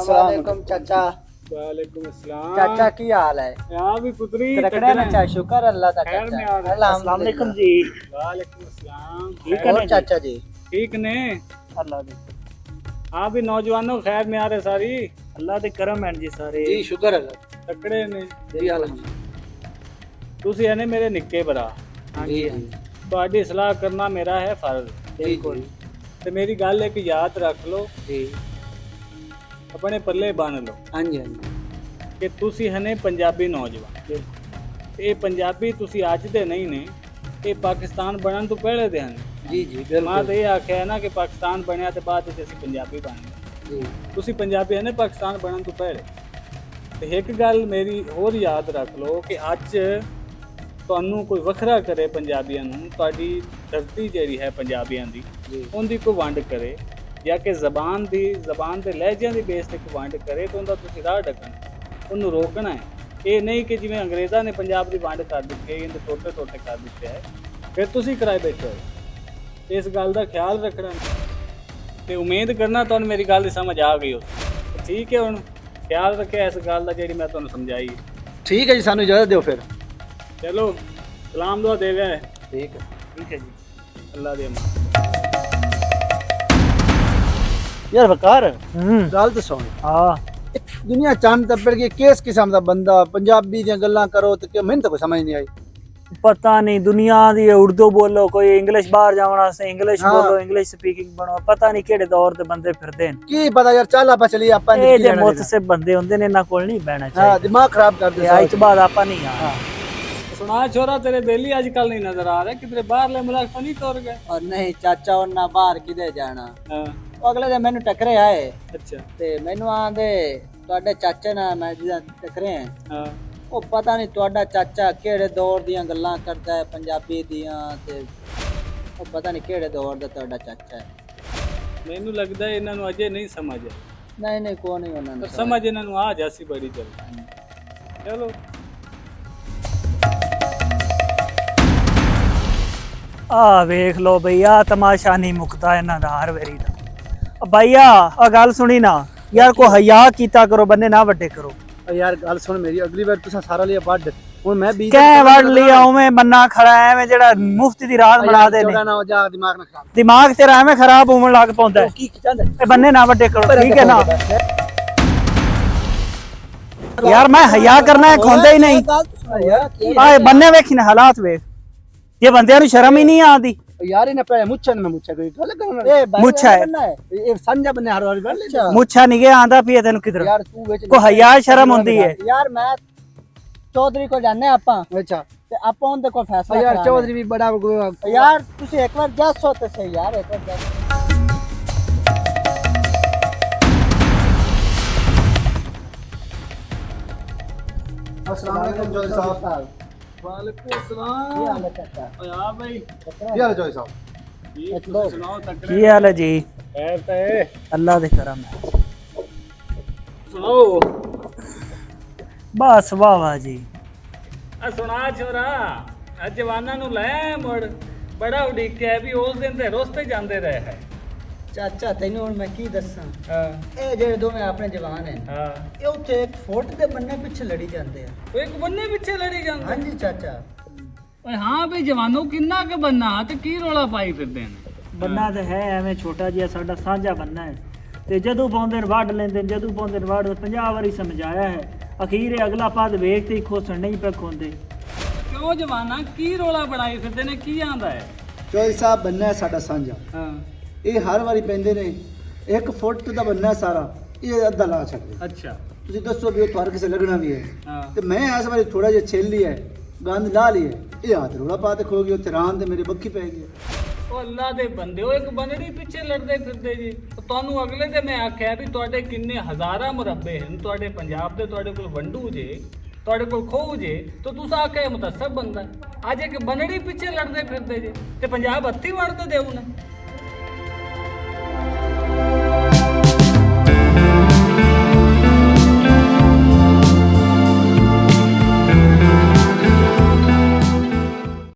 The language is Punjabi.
वालेकुम चाचा। वालेकुम अस्सलाम। चाचा की हाल है? यहाँ भी पुत्री रखना ना चाचा, शुक्र अल्लाह का खैर में चाचा। आ रहे। अस्सलाम वालेकुम जी। वालेकुम अस्सलाम। ठीक है चाचा जी? ठीक ने अल्लाह दे हाँ भी नौजवानों खैर में आ रहे सारी अल्लाह दे करम है जी सारे। जी शुक्र अल्लाह तकड़े ने जी अल्हम्दुलिल्लाह। तुसी है ने मेरे निक्के भरा हाँ जी जी जी ਤੁਹਾਡੀ ਸਲਾਹ ਕਰਨਾ ਮੇਰਾ ਹੈ ਫਰਜ਼ बिल्कुल ਤੇ ਮੇਰੀ ਗੱਲ ਇੱਕ ਯਾਦ ਰੱਖ ਲਓ जी। ਆਪਣੇ ਪੱਲੇ ਬੰਨ ਲਓ हाँ जी हाँ जी ਕਿ ਤੁਸੀਂ ਹਨੇ ਪੰਜਾਬੀ ਨੌਜਵਾਨ ਇਹ ਪੰਜਾਬੀ ਤੁਸੀਂ ਅੱਜ ਦੇ ਨਹੀਂ ਨੇ ਇਹ ਪਾਕਿਸਤਾਨ ਬਣਨ ਤੋਂ ਪਹਿਲੇ ਦੇ ਹਨ जी जी ਮੈਂ बिल्कुल ਤਾਂ ਇਹ ਆਖਿਆ ਨਾ ਕਿ ਪਾਕਿਸਤਾਨ ਬਣਿਆ ਤੇ ਬਾਅਦ ਵਿੱਚ ਅਸੀਂ ਪੰਜਾਬੀ ਬਣ ਗਏ जी ਤੁਸੀਂ ਪੰਜਾਬੀ ਹਨੇ ਪਾਕਿਸਤਾਨ ਬਣਨ ਤੋਂ ਪਹਿਲੇ ਤੇ ਇੱਕ ਗੱਲ ਮੇਰੀ ਹੋਰ ਯਾਦ ਰੱਖ ਲਓ ਕਿ ਅੱਜ ਤੁਹਾਨੂੰ ਕੋਈ ਵੱਖਰਾ ਕਰੇ ਪੰਜਾਬੀਆਂ ਨੂੰ ਤੁਹਾਡੀ ਧਰਤੀ ਜਿਹੜੀ ਹੈ ਪੰਜਾਬੀਆਂ ਦੀ जी ਉਹਦੀ ਕੋਈ ਵੰਡ ਕਰੇ ਜਾਂ ਕਿ ਜ਼ਬਾਨ ਦੇ ਲਹਿਜਿਆਂ ਦੀ ਬੇਸ ਤੇ ਕੋਈ ਵੰਡ ਕਰੇ ਤਾਂ ਉਹਦਾ ਤੁਸੀਂ ਰਾਹ ਡੱਕਣਾ ਉਹਨੂੰ ਰੋਕਣਾ ਹੈ। ਇਹ ਨਹੀਂ ਕਿ ਜਿਵੇਂ ਅੰਗਰੇਜ਼ਾਂ ਨੇ ਪੰਜਾਬ ਦੀ ਵੰਡ ਕਰ ਦਿੱਤੀ ਹੈ ਇਹਦੇ ਟੋਟੇ ਕਰ ਦਿੱਤੇ ਹੈ ਫਿਰ ਤੁਸੀਂ ਕਰਾਏ ਬੈਠੇ ਹੋ। ਇਸ ਗੱਲ ਦਾ ਖਿਆਲ ਰੱਖਣਾ ਤੇ ਉਮੀਦ ਕਰਨਾ ਤੁਹਾਨੂੰ ਮੇਰੀ ਗੱਲ ਦੀ ਸਮਝ ਆ ਗਈ ਹੋ। ਠੀਕ ਹੈ ਹੁਣ ਖਿਆਲ ਰੱਖਿਆ ਇਸ ਗੱਲ ਦਾ ਜਿਹੜੀ ਮੈਂ ਤੁਹਾਨੂੰ ਸਮਝਾਈ। ठीक है जी, सानू इजाजत दो फिर। ਚਲੋ ਸਲਾਮ ਦੁਆ ਦੇ ਗਿਆ ठीक है ठीक है जी। ਅੱਲਾ ਦੇ ਅਮਾਨ। यार वकार गल तो सुन, हाँ दुनिया चंद टप्पर के किस किस्म दा बंदा पंजाबी दी गल्लां करो ते कि मैनूं तो कोई समझ नहीं आई। पता नहीं दुनिया दी उर्दू बोलो कोई इंग्लिश बाहर जावना से इंग्लिश हाँ। बोलो इंग्लिश स्पीकिंग बनो पता नहीं केड़े दौर दे बंदे फिरदे न। की पता यार, चल आपा चलिए आपा ए जे मुतसिब बंदे हुंदे ने इन्हां कोल नहीं बहना हां चाहिए। दिमाग खराब कर दे। आज बाद आपा नहीं आना। सुना छोरा तेरे बेली आजकल नहीं नजर आ रहे किधरे बाहरले मुल्क तो नहीं तोड़ गए। और नहीं चाचा और ना बाहर किदे जाना। हाँ, ਉਹ ਅਗਲੇ ਦਿਨ ਮੈਨੂੰ ਟੱਕਰੇ ਆਏ अच्छा ਤੇ ਮੈਨੂੰ ਆਂਦੇ ਤੁਹਾਡੇ ਚਾਚੇ ਨਾਲ ਮੈਂ ਜਿਹਦਾ ਟੱਕਰੇ ਆ हाँ ਉਹ ਪਤਾ ਨਹੀਂ ਤੁਹਾਡਾ ਚਾਚਾ ਕਿਹੜੇ ਦੌਰ ਦੀਆਂ ਗੱਲਾਂ ਕਰਦਾ ਹੈ ਪੰਜਾਬੀ ਦੀਆਂ ਤੇ ਉਹ ਪਤਾ ਨਹੀਂ ਕਿਹੜੇ ਦੌਰ ਦਾ ਤੁਹਾਡਾ ਚਾਚਾ ਹੈ। ਮੈਨੂੰ ਲੱਗਦਾ ਇਹਨਾਂ ਨੂੰ ਅਜੇ ਨਹੀਂ ਸਮਝ ਆ ਨਹੀਂ ਨਹੀਂ ਕੋਈ ਨਹੀਂ ਉਹਨਾਂ ਪਰ ਨੂੰ ਸਮਝ ਇਹਨਾਂ ਨੂੰ ਆ ਜਾਸੀ ਬੜੀ ਜਲਦੀ। ਚਲੋ आ वेख लो भैया तमाशा नहीं मुकता इन्हां दा हर वेरी दा। भैया आ गल सुनी ना यार को हया कीता करो बंदे ना वड्डे करो। यार गल सुन मेरी, अगली बार तुसा सारा लिया वड ਹੁਣ ਮੈਂ 20 कै वड लिया उवें बन्ना खड़ा है एवें जेड़ा मुफ्त दी रात बना दे ने ना हो जा दिमाग ना खराब दिमाग तेरा एवें खराब होवन लग पौंदा है। की चाहंदा ए बन्ने ना वड्डे करो ठीक है ना। यार मैं हया करना है खोंदे ही नहीं। आए बन्ने वेखी ना हालात वेख ये बंदे नु शर्म ही नहीं आती। यार इन्हें पे मुच्छन में मुच्छा कोई गल करना ए मुच्छा है ये संजा बन्ने हर वाली बन मुच्छा निगे आंदा पिए तेनु किधर यार तू विच को हया शर्म हुंदी है। यार मैं चौधरी को जाने आपा अच्छा ते आपा उनदे को फैसला यार चौधरी भी बड़ा यार तुसी एक बार जस होते से यार एक बार अस्सलाम वालेकुम चौधरी साहब। वालेकुम ਕੀ अस्सलाम। ਹਾਲ ਹੈ ਚਾਚਾ? ओए आ भाई ਕੀ ਹਾਲ ਹੈ ਚੌਧਰੀ ਸਾਹਿਬ? ठीक तुम सुनाओ तकड़े की हाल है जी? खैर ते अल्लाह दे करम है सुनाओ बस वाह वाह जी। आ सुना छोरा आ जवाना नु ले मुड़ बड़ा उड़ीकिया भी उस दिन ते रोस्ते जांदे रहे है। ਚਾਚਾ ਤੈਨੂੰ ਹੁਣ ਮੈਂ ਕੀ ਦੱਸਾਂ, हां ਇਹ ਜਿਹੜੇ ਦੋਵੇਂ ਆਪਣੇ ਜਵਾਨ ਨੇ हां ਇਹ ਉੱਥੇ ਇੱਕ ਫੋਰਟ ਦੇ ਬੰਨੇ ਪਿੱਛੇ ਲੜੀ ਜਾਂਦੇ ਆ। ਉਹ ਇੱਕ ਬੰਨੇ ਪਿੱਛੇ ਲੜੀ ਜਾਂਦੇ। ਹਾਂਜੀ ਚਾਚਾ। ਓਏ ਹਾਂ ਵੀ ਜਵਾਨੋ ਕਿੰਨਾ ਕੁ ਬੰਨਾ ਤੇ ਕੀ ਰੋਲਾ ਪਾਈ ਫਿਰਦੇ ਨੇ। ਬੰਨਾ ਤੇ ਹੈ ਐਵੇਂ ਛੋਟਾ ਜਿਹਾ ਸਾਡਾ ਸਾਂਝਾ ਬੰਨਾ ਹੈ ਤੇ ਜਦੋਂ ਪਾਉਂਦੇ ਨੇ ਵੱਢ ਲੈਂਦੇ ਨੇ ਜਦੋਂ ਪਾਉਂਦੇ ਨੇ ਵੱਢ 50 ਵਾਰੀ ਸਮਝਾਇਆ ਹੈ ਅਖੀਰੇ ਅਗਲਾ ਪਦ ਵੇਖ ਤੇ ਖੋਸਣ ਨਹੀਂ ਪੈ ਖੋਂਦੇ। ਕਿਉਂ ਜਵਾਨਾ ਕੀ ਰੋਲਾ ਬਣਾਈ ਫਿਰਦੇ ਨੇ ਕੀ ਆਂਦਾ ਹੈ। ਚੌਧਰੀ ਸਾਹਿਬ ਬੰਨਾ ਹੈ ਸਾਡਾ ਸਾਂਝਾ, ਹਾਂ ਇਹ ਹਰ ਵਾਰੀ ਪੈਂਦੇ ਨੇ 1 ਫੁੱਟ ਦਾ ਬੰਨਾ ਸਾਰਾ, ਇਹ ਅੱਧਾ ਲਾ ਛੱਡਦੇ। ਅੱਛਾ ਤੁਸੀਂ ਦੱਸੋ ਵੀ ਉਹ ਤੁਹਾਡੇ ਕਿਸੇ ਲੱਗਣਾ ਵੀ ਹੈ ਹਾਂ ਤੇ ਮੈਂ ਇਸ ਵਾਰੀ ਥੋੜਾ ਜਿਹਾ ਛੇਲ ਲਿਆ ਗੰਦ ਲਾ ਲਈ ਇਹ ਹੱਥ ਰੋਲਾ ਪਾ ਤੇ ਖੋ ਗਈ ਉੱਥੇ ਰਾਂ ਤੇ ਮੇਰੇ ਬੱਖੀ ਪੈ ਗਈ। ਉਹ ਅੱਲਾ ਦੇ ਬੰਦੇ ਉਹ ਇੱਕ ਬੰਦੜੀ ਪਿੱਛੇ ਲੜਦੇ ਫਿਰਦੇ ਜੀ। ਤੁਹਾਨੂੰ ਅਗਲੇ ਤੇ ਮੈਂ ਆਖਿਆ ਵੀ ਤੁਹਾਡੇ ਕਿੰਨੇ ਹਜ਼ਾਰਾਂ ਮੁਰੱਬੇ ਹਨ ਤੁਹਾਡੇ ਪੰਜਾਬ ਦੇ, ਤੁਹਾਡੇ ਕੋਲ ਵੰਡੂ ਜੇ, ਤੁਹਾਡੇ ਕੋਲ ਖੋਹ ਜੇ ਤਾਂ ਤੁਸੀਂ ਆਖਿਆ ਮੁਤਸਬ ਬੰਦਾ ਅੱਜ ਇੱਕ ਬੰਦੜੀ ਪਿੱਛੇ ਲੜਦੇ ਫਿਰਦੇ ਜੇ ਤੇ ਪੰਜਾਬ ਹੱਥੀ ਵੜਦੇ ਦੇਉ ਨਾ।